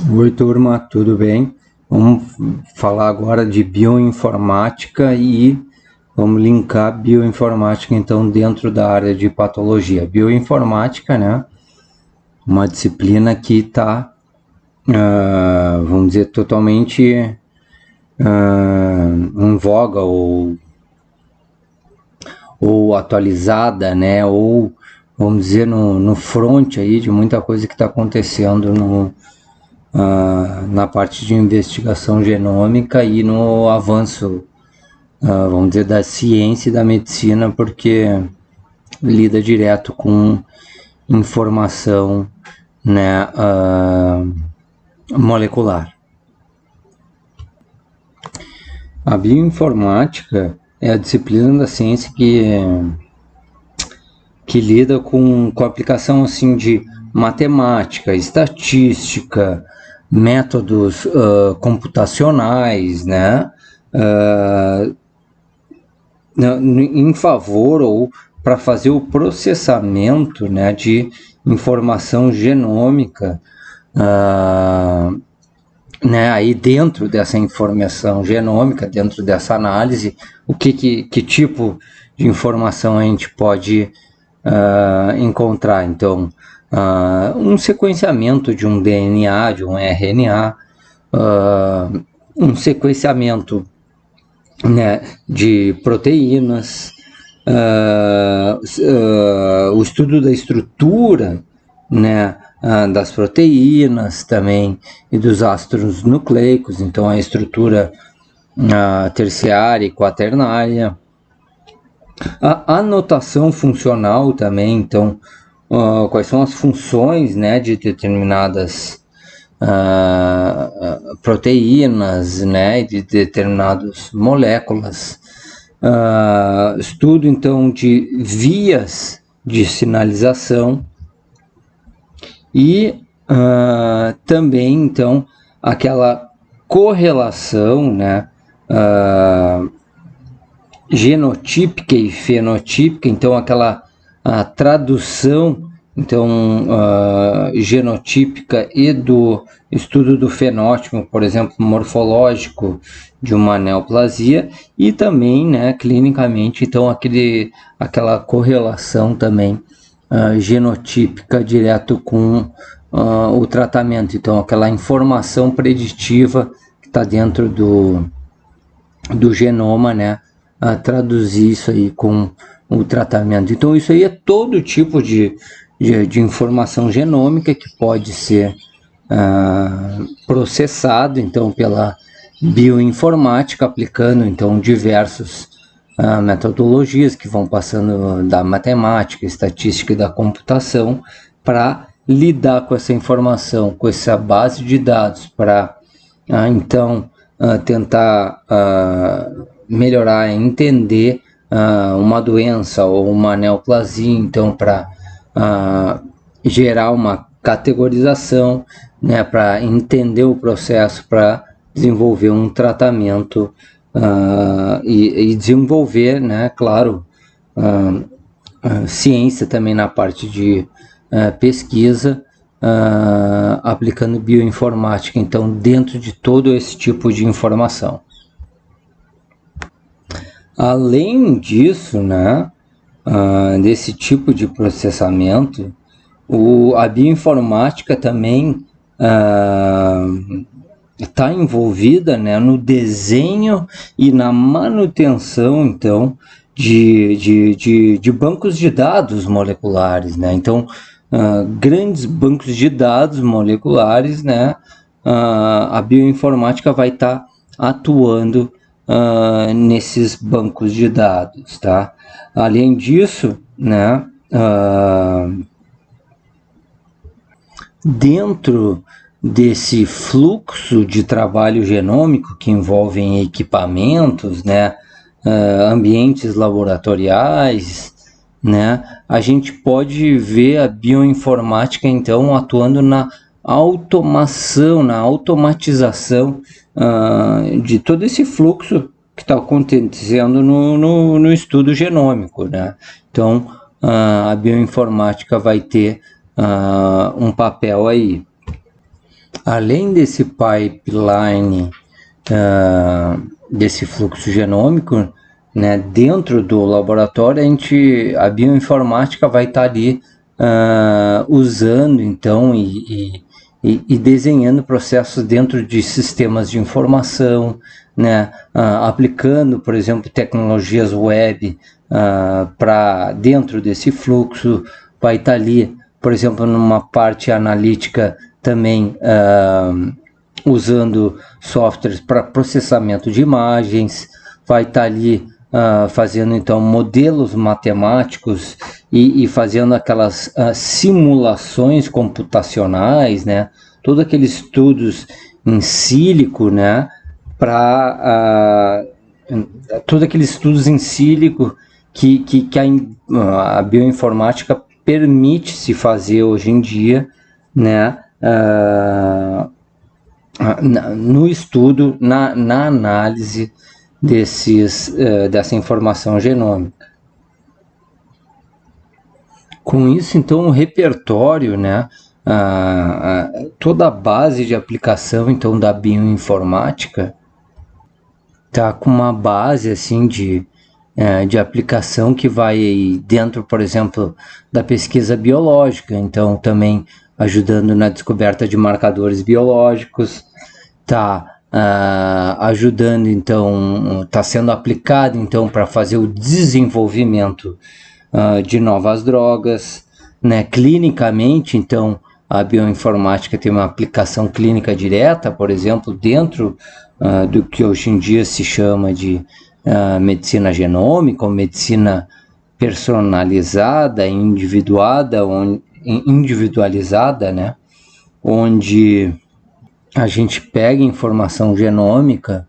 Oi, turma, tudo bem? Vamos falar agora de bioinformática e vamos linkar bioinformática, então, dentro da área de patologia. Bioinformática, né? Uma disciplina que está, vamos dizer, totalmente em voga ou atualizada, né? Ou, vamos dizer, no front aí de muita coisa que está acontecendo na parte de investigação genômica e no avanço, vamos dizer, da ciência e da medicina, porque lida direto com informação, né, molecular. A bioinformática é a disciplina da ciência que lida com a aplicação assim, de matemática, estatística, métodos computacionais, né, em favor ou para fazer o processamento, né, de informação genômica, né, aí dentro dessa informação genômica, dentro dessa análise, que tipo de informação a gente pode encontrar. Então, um sequenciamento de um DNA, de um RNA, um sequenciamento, né, de proteínas, o estudo da estrutura, né, das proteínas também e dos ácidos nucleicos, então a estrutura terciária e quaternária, a anotação funcional também, então quais são as funções, né, de determinadas proteínas, né, de determinadas moléculas, estudo então de vias de sinalização e também então aquela correlação, né, genotípica e fenotípica, então aquela tradução então genotípica e do estudo do fenótipo, por exemplo, morfológico de uma neoplasia, e também, né, clinicamente, então aquela correlação também genotípica direto com o tratamento, então aquela informação preditiva que está dentro do genoma, né, a traduzir isso aí com o tratamento. Então isso aí é todo tipo de informação genômica que pode ser processado então pela bioinformática, aplicando então diversos metodologias que vão passando da matemática, estatística e da computação para lidar com essa informação, com essa base de dados, para então tentar melhorar, entender uma doença ou uma neoplasia, então para gerar uma categorização, né, para entender o processo, para desenvolver um tratamento e desenvolver, né, claro, ciência também na parte de pesquisa, aplicando bioinformática, então dentro de todo esse tipo de informação. Além disso, né, desse tipo de processamento, a bioinformática também está envolvida, né, no desenho e na manutenção, então, de bancos de dados moleculares, né? Então, grandes bancos de dados moleculares, né? A bioinformática vai estar atuando nesses bancos de dados, tá? Além disso, né, dentro desse fluxo de trabalho genômico que envolvem equipamentos, né, ambientes laboratoriais, né, a gente pode ver a bioinformática então atuando na automação, na automatização de todo esse fluxo que está acontecendo no estudo genômico, né? Então a bioinformática vai ter um papel aí. Além desse pipeline, desse fluxo genômico, né, dentro do laboratório, a bioinformática vai estar ali usando, então, e desenhando processos dentro de sistemas de informação, né, aplicando, por exemplo, tecnologias web para dentro desse fluxo, vai estar ali, por exemplo, numa parte analítica também usando softwares para processamento de imagens, vai estar ali fazendo então modelos matemáticos e fazendo aquelas simulações computacionais, né? Todos aqueles estudos em sílico, né? Todos aqueles estudos em sílico que a bioinformática permite se fazer hoje em dia, né? No estudo, na análise dessa informação genômica. Com isso, então, o repertório, né, toda a base de aplicação então da bioinformática está com uma base assim de aplicação que vai dentro, por exemplo, da pesquisa biológica, então também ajudando na descoberta de marcadores biológicos, está ajudando, então, está sendo aplicado então para fazer o desenvolvimento de novas drogas, né? Clinicamente, então, a bioinformática tem uma aplicação clínica direta, por exemplo, dentro do que hoje em dia se chama de medicina genômica ou medicina personalizada, individualizada, né? Onde a gente pega informação genômica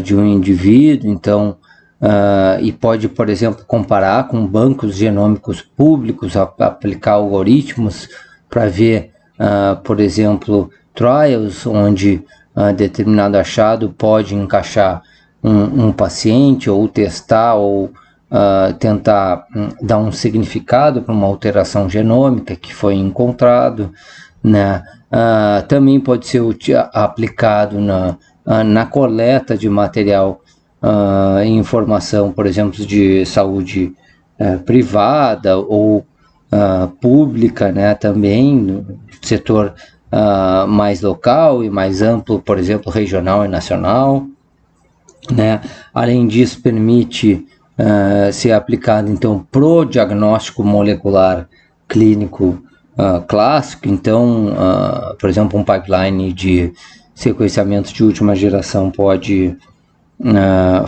de um indivíduo, então, e pode, por exemplo, comparar com bancos genômicos públicos, aplicar algoritmos para ver, por exemplo, trials, onde determinado achado pode encaixar um paciente, ou testar, ou tentar dar um significado para uma alteração genômica que foi encontrado, né? Também pode ser aplicado na coleta de material e informação, por exemplo, de saúde privada ou pública, né? Também no setor mais local e mais amplo, por exemplo, regional e nacional, né? Além disso, permite ser aplicado então pro diagnóstico molecular clínico clássico, então, por exemplo, um pipeline de sequenciamento de última geração pode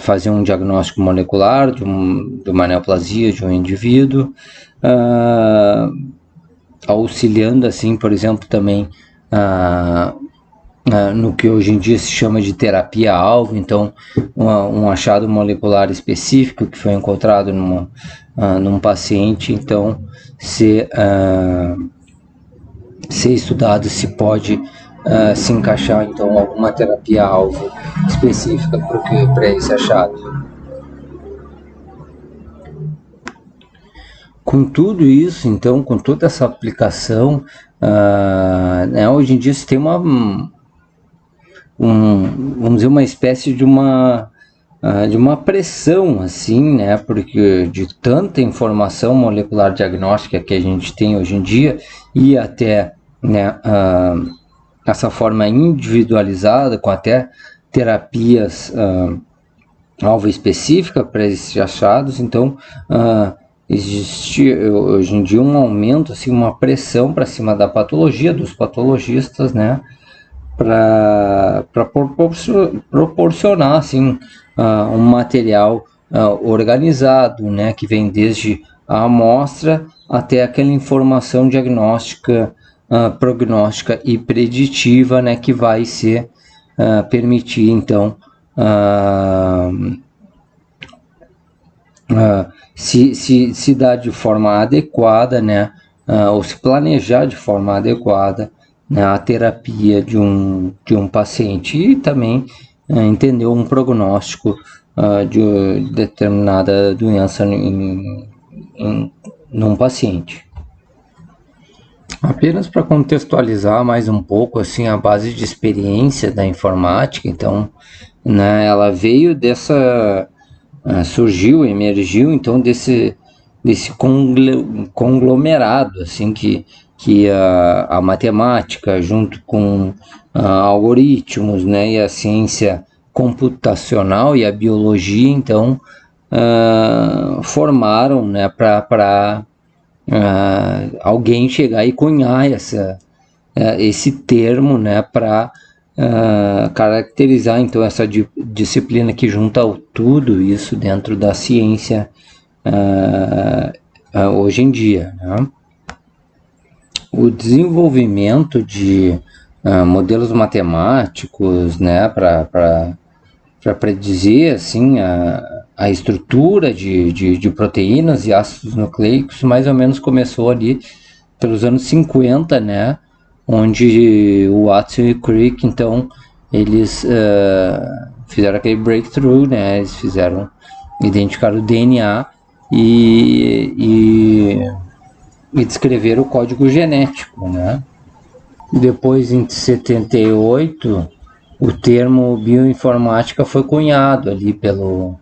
fazer um diagnóstico molecular de uma neoplasia de um indivíduo, auxiliando assim, por exemplo, também no que hoje em dia se chama de terapia-alvo, então um achado molecular específico que foi encontrado num paciente, então ser estudado se pode se encaixar então alguma terapia-alvo específica para esse achado. Com tudo isso, então, com toda essa aplicação, né, hoje em dia se tem vamos dizer, uma espécie de uma pressão, assim, né, porque de tanta informação molecular diagnóstica que a gente tem hoje em dia, e até, né, essa forma individualizada, com até terapias alvo específica para esses achados, então existe hoje em dia um aumento, assim, uma pressão para cima da patologia, dos patologistas, né, para proporcionar assim, um material organizado, né, que vem desde a amostra até aquela informação diagnóstica, prognóstica e preditiva, né, que vai ser permitir então se dar de forma adequada, né, ou se planejar de forma adequada, né, a terapia de um paciente, e também entender um prognóstico de determinada doença num paciente. Apenas para contextualizar mais um pouco assim a base de experiência da informática, então, né, ela veio dessa, surgiu, emergiu então desse conglomerado assim que a matemática junto com algoritmos, né, e a ciência computacional e a biologia então formaram, né, para alguém chegar e cunhar esse termo, né, para caracterizar então essa disciplina que junta tudo isso dentro da ciência hoje em dia, né? O desenvolvimento de modelos matemáticos, né, para predizer assim a estrutura de proteínas e ácidos nucleicos, mais ou menos começou ali pelos anos 50, né, onde o Watson e Crick, então, eles fizeram aquele breakthrough, né, eles identificaram o DNA e descreveram o código genético, né. Depois, em 78, o termo bioinformática foi cunhado ali pelo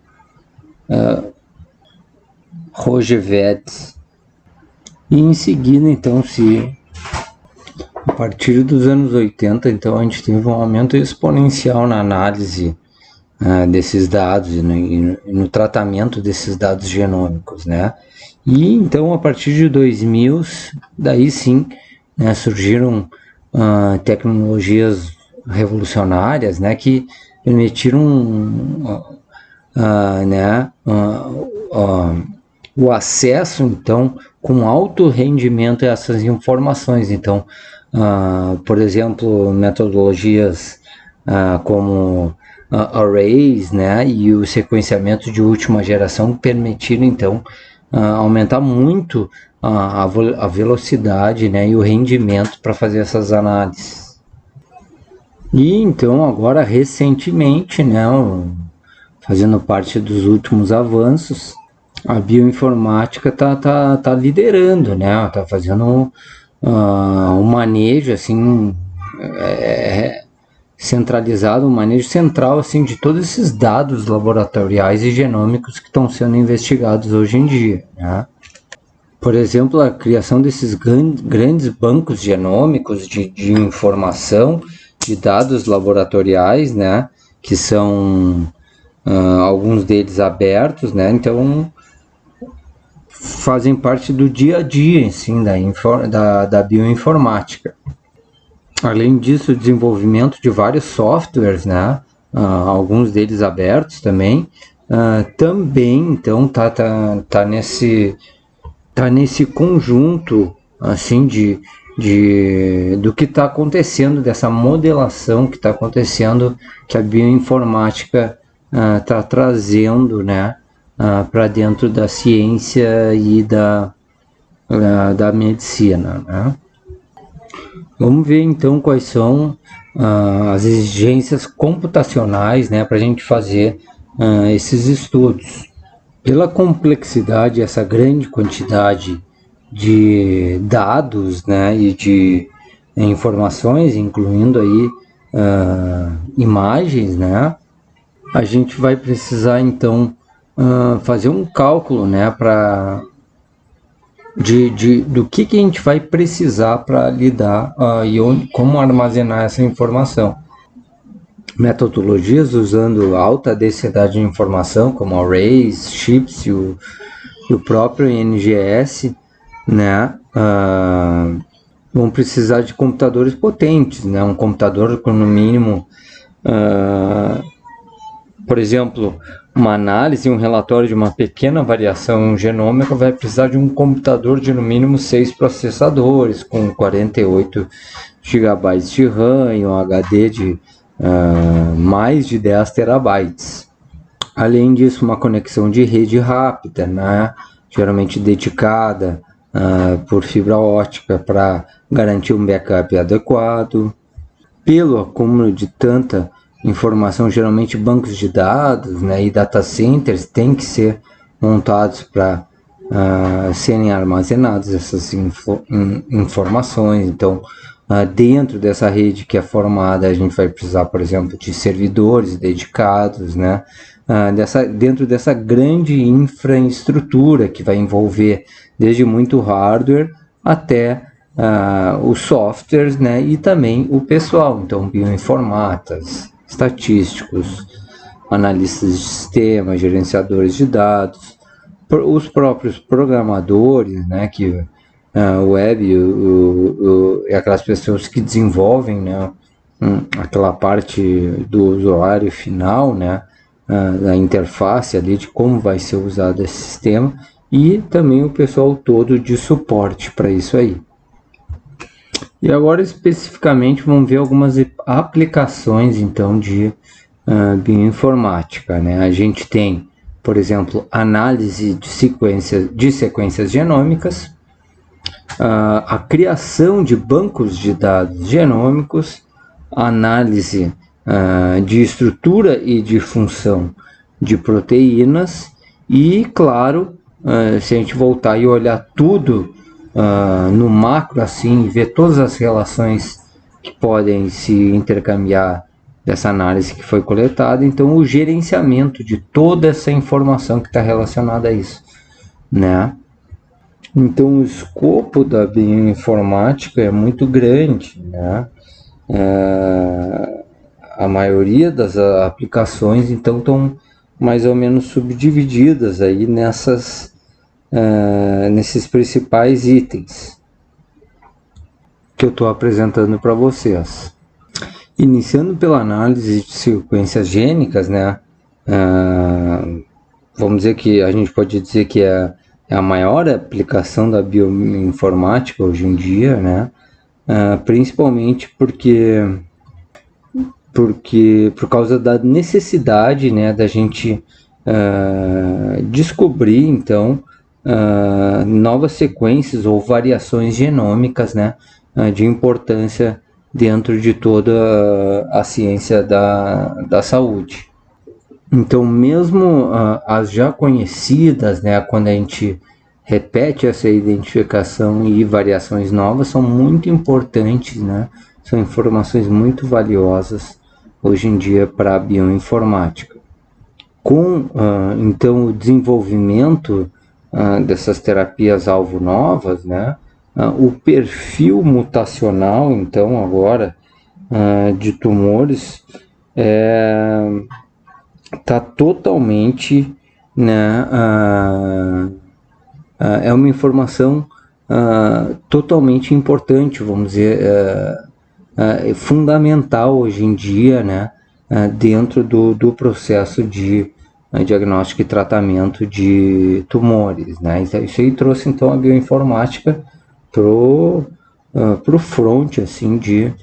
Roger Vedes. E em seguida, então, a partir dos anos 80, então, a gente teve um aumento exponencial na análise desses dados e no tratamento desses dados genômicos, né? E então, a partir de 2000, daí sim, né, surgiram tecnologias revolucionárias, né, que permitiram né, o acesso, então, com alto rendimento a essas informações. Então, por exemplo, metodologias como arrays, né, e o sequenciamento de última geração permitiram, então, aumentar muito a velocidade, né, e o rendimento para fazer essas análises. E então agora recentemente, né, fazendo parte dos últimos avanços, a bioinformática tá liderando, né, tá fazendo um manejo assim centralizado, um manejo central assim de todos esses dados laboratoriais e genômicos que estão sendo investigados hoje em dia, né? Por exemplo, a criação desses grandes bancos genômicos de informação, de dados laboratoriais, né, que são alguns deles abertos, né, então fazem parte do dia a dia, assim, da bioinformática. Além disso, o desenvolvimento de vários softwares, né, alguns deles abertos também, também, então, tá nesse conjunto assim do que está acontecendo, dessa modelação que está acontecendo, que a bioinformática está trazendo, né, para dentro da ciência e da medicina, né? Vamos ver então quais são as exigências computacionais, né, para a gente fazer esses estudos. Pela complexidade, essa grande quantidade de dados, né, e de informações, incluindo aí imagens, né, a gente vai precisar então fazer um cálculo, né, do que a gente vai precisar para lidar e como armazenar essa informação. Metodologias usando alta densidade de informação, como arrays, chips e o próprio NGS, né, vão precisar de computadores potentes, né, um computador com no mínimo, por exemplo, uma análise, um relatório de uma pequena variação genômica vai precisar de um computador de no mínimo 6 processadores, com 48 GB de RAM e um HD de mais de 10 terabytes. Além disso, uma conexão de rede rápida, né, geralmente dedicada por fibra ótica para garantir um backup adequado. Pelo acúmulo de tanta informação, geralmente bancos de dados, né, e data centers têm que ser montados para serem armazenadas essas informações. Então, dentro dessa rede que é formada, a gente vai precisar, por exemplo, de servidores dedicados, né? Dentro dessa grande infraestrutura que vai envolver desde muito hardware até os softwares, né? E também o pessoal, então bioinformatas, estatísticos, analistas de sistema, gerenciadores de dados, os próprios programadores, né? Que web e aquelas pessoas que desenvolvem, né? Aquela parte do usuário final, né? Da interface ali de como vai ser usado esse sistema, e também o pessoal todo de suporte para isso aí. E agora especificamente vamos ver algumas aplicações então de bioinformática, né? A gente tem, por exemplo, análise de sequências genômicas, a criação de bancos de dados genômicos, análise de estrutura e de função de proteínas e, claro, se a gente voltar e olhar tudo no macro assim, ver todas as relações que podem se intercambiar dessa análise que foi coletada, então o gerenciamento de toda essa informação que está relacionada a isso, né? Então o escopo da bioinformática é muito grande, né? A maioria das aplicações então estão mais ou menos subdivididas aí nesses principais itens que eu estou apresentando para vocês. Iniciando pela análise de sequências gênicas, né? Vamos dizer que a gente pode dizer que é a maior aplicação da bioinformática hoje em dia, né? Principalmente por causa da necessidade, né, da gente descobrir então novas sequências ou variações genômicas, né, de importância dentro de toda a ciência da saúde. Então, mesmo as já conhecidas, né, quando a gente repete essa identificação e variações novas, são muito importantes, né? São informações muito valiosas hoje em dia para a bioinformática. Com, então, o desenvolvimento dessas terapias-alvo novas, né? O perfil mutacional, então, agora, de tumores está totalmente, né, é uma informação totalmente importante, vamos dizer, fundamental hoje em dia, né, dentro do processo de diagnóstico e tratamento de tumores, né. Isso aí trouxe então a bioinformática pro front assim de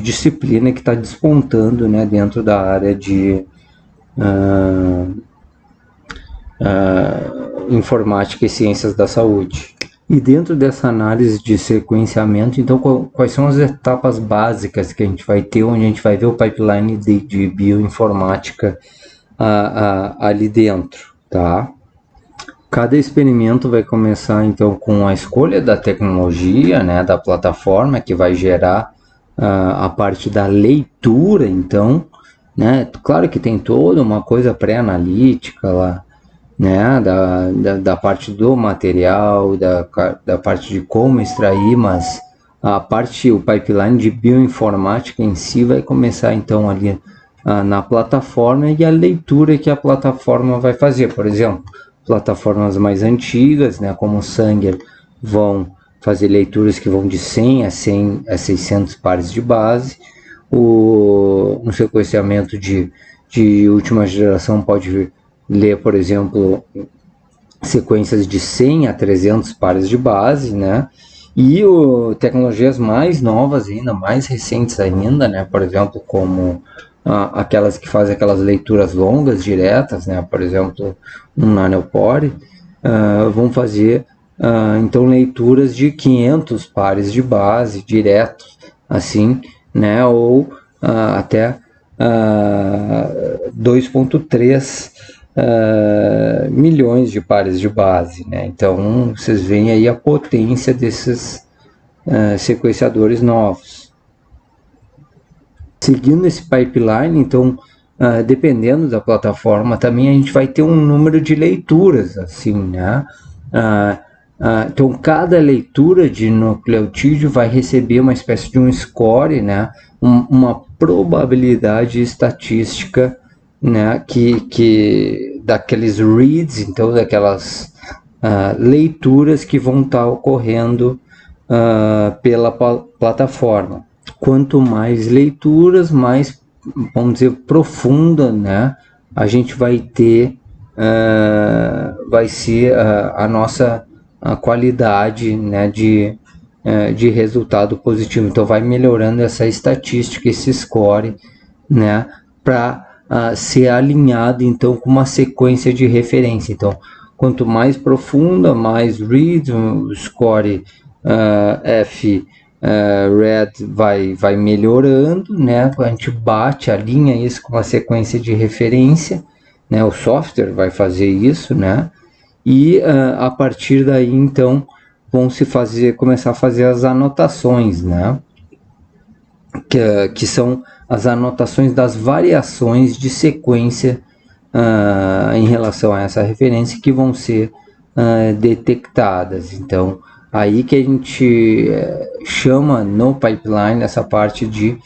disciplina que está despontando, né, dentro da área de informática e ciências da saúde. E dentro dessa análise de sequenciamento, então, quais são as etapas básicas que a gente vai ter, onde a gente vai ver o pipeline de bioinformática ali dentro, tá? Cada experimento vai começar, então, com a escolha da tecnologia, né, da plataforma, que vai gerar a parte da leitura, então, né, claro que tem toda uma coisa pré-analítica lá, né, da parte do material, da parte de como extrair, mas o pipeline de bioinformática em si vai começar então ali na plataforma e a leitura que a plataforma vai fazer. Por exemplo, plataformas mais antigas, né, como o Sanger, vão fazer leituras que vão de 100 a 600 pares de base. Um sequenciamento de última geração pode ler, por exemplo, sequências de 100 a 300 pares de base, né? E tecnologias mais novas ainda, mais recentes ainda, né? Por exemplo, como aquelas que fazem aquelas leituras longas, diretas, né? Por exemplo, um nanopore, vão fazer, então, leituras de 500 pares de base, direto, assim, né? Ou até 2.3 milhões de pares de base, né? Então, vocês veem aí a potência desses sequenciadores novos. Seguindo esse pipeline, então, dependendo da plataforma, também a gente vai ter um número de leituras, assim, né? Então, cada leitura de nucleotídeo vai receber uma espécie de um score, né? Uma probabilidade estatística, né? Que daqueles reads, então, daquelas leituras que vão estar ocorrendo pela plataforma. Quanto mais leituras, mais, vamos dizer, profunda, né? A gente vai ter, vai ser a nossa qualidade, né, de resultado positivo. Então, vai melhorando essa estatística, esse score, né, para ser alinhado, então, com uma sequência de referência. Então, quanto mais profunda, mais read, o score F red vai melhorando, né? A gente bate, alinha isso com uma sequência de referência, né? O software vai fazer isso, né? E a partir daí, então, vão se começar a fazer as anotações, né? Que são as anotações das variações de sequência em relação a essa referência que vão ser detectadas. Então, aí que a gente chama no pipeline essa parte de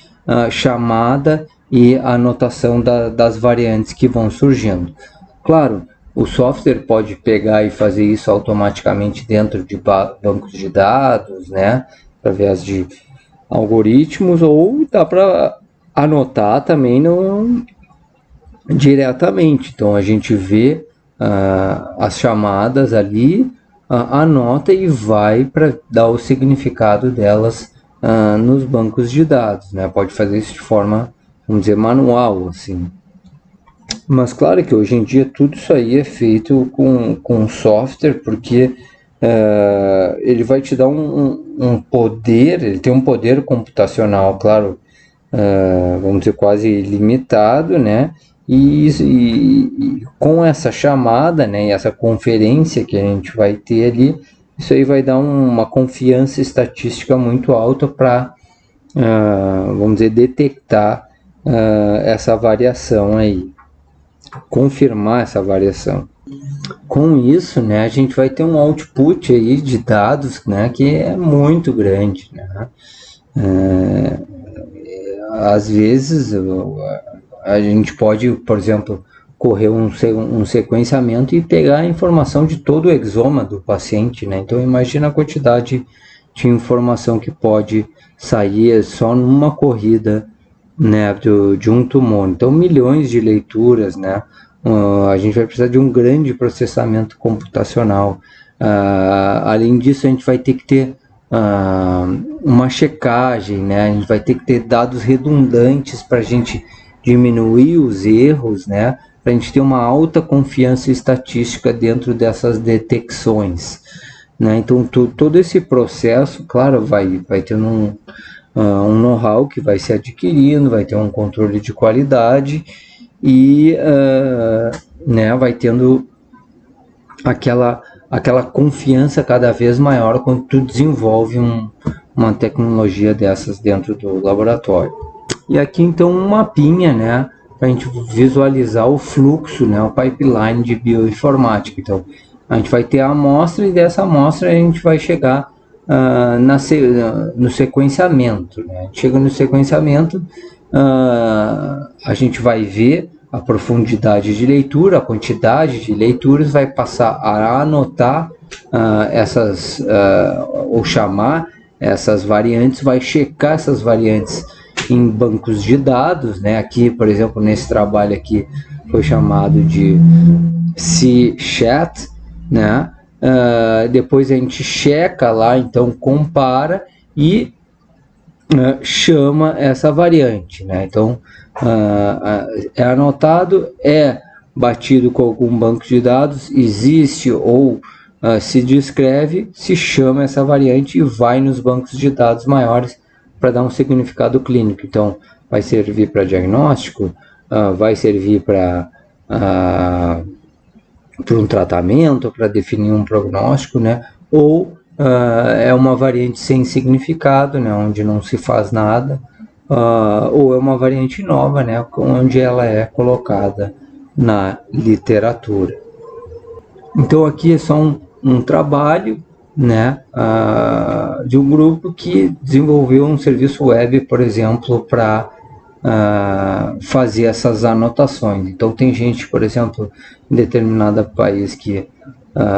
chamada e anotação das variantes que vão surgindo. Claro, o software pode pegar e fazer isso automaticamente dentro de bancos de dados, né, através de algoritmos, ou dá para anotar também diretamente. Então a gente vê as chamadas ali, anota e vai para dar o significado delas nos bancos de dados, né? Pode fazer isso de forma, vamos dizer, manual, assim. Mas claro que hoje em dia tudo isso aí é feito com software, porque ele vai te dar um poder, ele tem um poder computacional, claro, vamos dizer, quase ilimitado, né? E com essa chamada, né, e essa conferência que a gente vai ter ali, isso aí vai dar uma confiança estatística muito alta para, vamos dizer, detectar essa variação aí, confirmar essa variação. Com isso, né, a gente vai ter um output aí de dados, né, que é muito grande, né? Às vezes a gente pode, por exemplo, correr um sequenciamento e pegar a informação de todo o exoma do paciente, né? Então imagina a quantidade de informação que pode sair só numa corrida, né, de um tumor. Então milhões de leituras, né? A gente vai precisar de um grande processamento computacional. Além disso, a gente vai ter que ter uma checagem, né? A gente vai ter que ter dados redundantes para a gente diminuir os erros, né? Para a gente ter uma alta confiança estatística dentro dessas detecções, né? Então todo esse processo, claro, vai tendo um know-how que vai se adquirindo, vai ter um controle de qualidade e né, vai tendo aquela confiança cada vez maior quando tu desenvolve uma tecnologia dessas dentro do laboratório. E aqui então um mapinha, né, para a gente visualizar o fluxo, né, o pipeline de bioinformática. Então a gente vai ter a amostra e dessa amostra a gente vai chegar no sequenciamento, né? A gente chega no sequenciamento, a gente vai ver a profundidade de leitura, a quantidade de leituras, vai passar a anotar ou chamar essas variantes, vai checar essas variantes em bancos de dados, né? Aqui, por exemplo, nesse trabalho aqui foi chamado de C-Chat, né? Depois a gente checa lá, então compara e chama essa variante, né? Então é anotado, é batido com algum banco de dados, existe ou se descreve, se chama essa variante e vai nos bancos de dados maiores para dar um significado clínico. Então vai servir para diagnóstico, vai servir para para um tratamento, para definir um prognóstico, né? Ou é uma variante sem significado, né? Onde não se faz nada, ou é uma variante nova, né? Onde ela é colocada na literatura. Então aqui é só um trabalho, né, de um grupo que desenvolveu um serviço web, por exemplo, para fazer essas anotações. Então tem gente, por exemplo, em determinado país que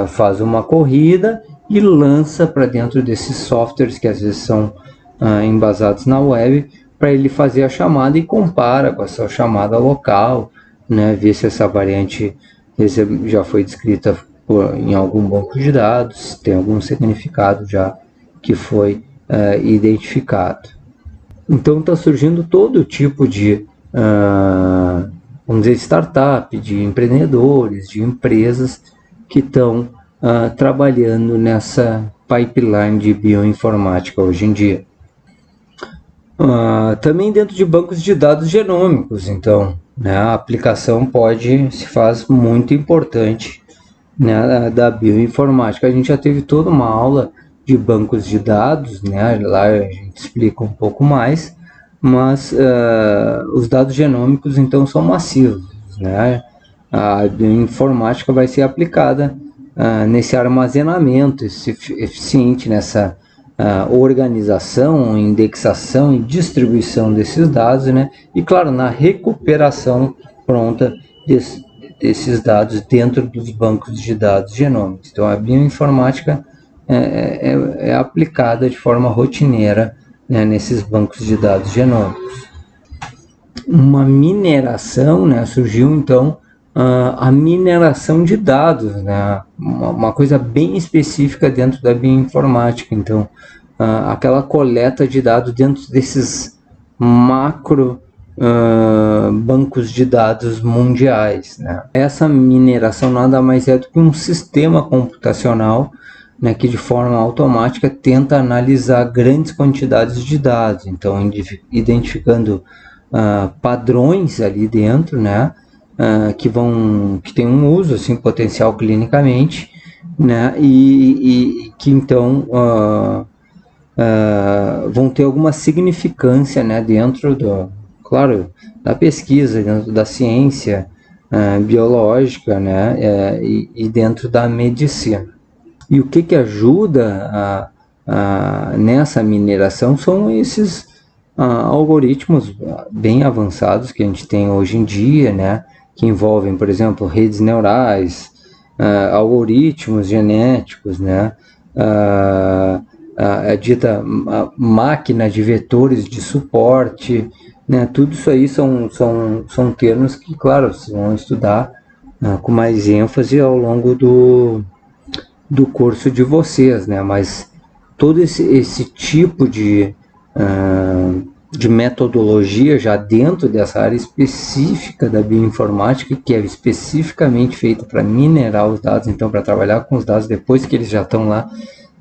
faz uma corrida e lança para dentro desses softwares que às vezes são embasados na web, para ele fazer a chamada e compara com a sua chamada local, né, ver se essa variante já foi descrita em algum banco de dados, tem algum significado já que foi identificado. Então está surgindo todo tipo de, vamos dizer, startup, de empreendedores, de empresas que estão trabalhando nessa pipeline de bioinformática hoje em dia. Também dentro de bancos de dados genômicos, então, né, a aplicação se faz muito importante, né, da bioinformática. A gente já teve toda uma aula de bancos de dados, né, lá a gente explica um pouco mais, mas os dados genômicos então são massivos, né? A bioinformática vai ser aplicada nesse armazenamento eficiente, nessa organização, indexação e distribuição desses dados, né? E claro, na recuperação pronta desses dados dentro dos bancos de dados genômicos. Então a bioinformática é aplicada de forma rotineira, né, nesses bancos de dados genômicos. Uma mineração, né, surgiu então a mineração de dados, né, uma coisa bem específica dentro da bioinformática. Então aquela coleta de dados dentro desses macro bancos de dados mundiais, né? Essa mineração nada mais é do que um sistema computacional, né, que de forma automática tenta analisar grandes quantidades de dados, então identificando padrões ali dentro, né, que tem um uso assim potencial clinicamente, né, e que então vão ter alguma significância, né, dentro claro, da pesquisa, dentro da ciência biológica, né, e dentro da medicina. E o que ajuda nessa mineração são esses algoritmos bem avançados que a gente tem hoje em dia, né, que envolvem, por exemplo, redes neurais, algoritmos genéticos, né, a dita máquina de vetores de suporte, né, tudo isso aí são termos que, claro, vocês vão estudar com mais ênfase ao longo do curso de vocês, né? Mas todo esse tipo de metodologia já dentro dessa área específica da bioinformática, que é especificamente feita para minerar os dados, então para trabalhar com os dados depois que eles já estão lá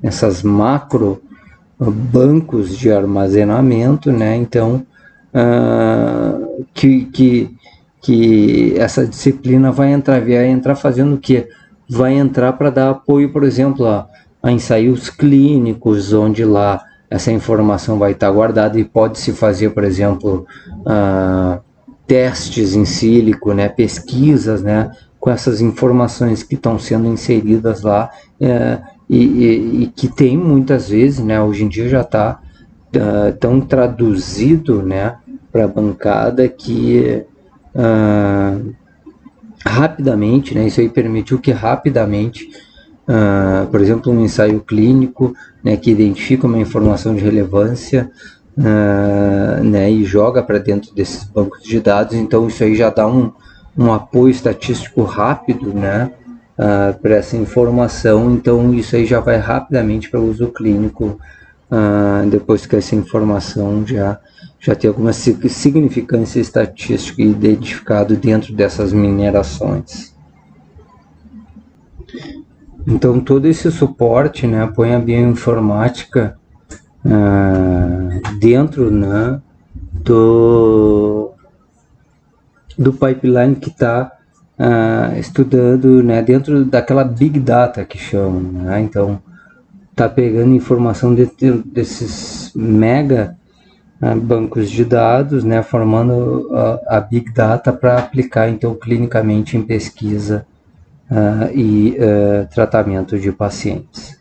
nessas macro bancos de armazenamento, né? Então que essa disciplina vai entrar fazendo o quê? Vai entrar para dar apoio, por exemplo, a ensaios clínicos, onde lá essa informação vai estar guardada e pode-se fazer, por exemplo, testes em sílico, né, pesquisas, né, com essas informações que estão sendo inseridas lá, e que tem muitas vezes, né, hoje em dia já está tão traduzido, né, para a bancada que rapidamente, né, isso aí permitiu que rapidamente, por exemplo, um ensaio clínico, né, que identifica uma informação de relevância, né, e joga para dentro desses bancos de dados, então isso aí já dá um apoio estatístico rápido, né, para essa informação, então isso aí já vai rapidamente para o uso clínico, depois que essa informação já tem alguma significância estatística identificado dentro dessas minerações. Então todo esse suporte, né, põe a bioinformática dentro, né, do pipeline que está estudando, né, dentro daquela Big Data que chamam, né? Então, está pegando informação desses mega bancos de dados, né, formando a Big Data para aplicar, então, clinicamente em pesquisa e tratamento de pacientes.